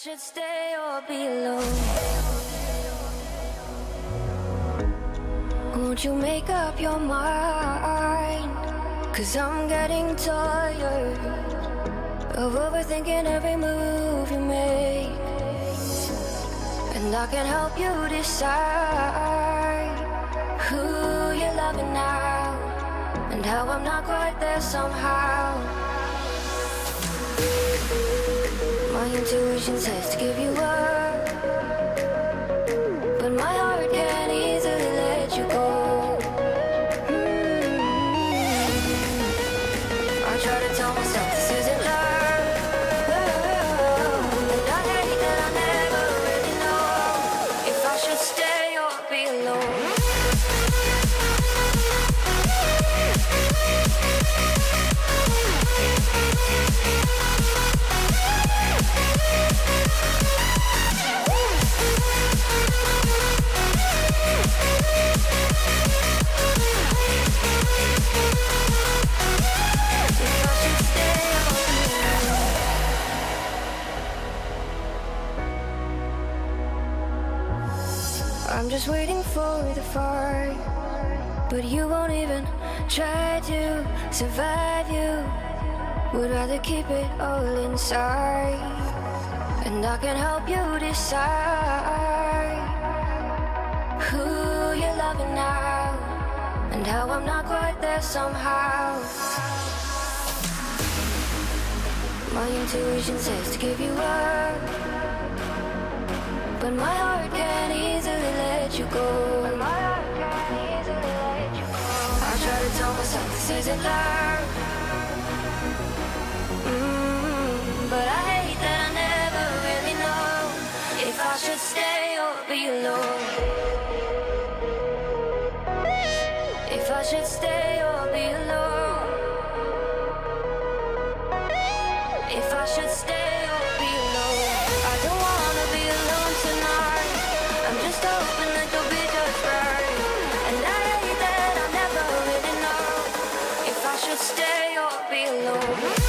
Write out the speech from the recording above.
should stay or be alone. Won't you make up your mind? 'Cause I'm getting tired of overthinking every move you make. And I can help you decide who you're loving now, and how I'm not quite there somehow. My intuition says to give you up, but my heart can't easily let you go. I try to tell myself this isn't love, and I hate that I never really know if I should stay or be alone. I'm just waiting for the fire, but you won't even try to survive. You would rather keep it all inside, and I can help you decide who you're loving now, and how I'm not quite there somehow. My intuition says to give you up, but my heart can't easily let you go. I try to tell myself this isn't love, but I hate that I never really know if I should stay or be alone. If I should stay or be alone. If I should stay or be alone. I don't wanna be alone tonight. I'm just hoping that you'll be just right. And I hate that I'll never really know if I should stay or be alone.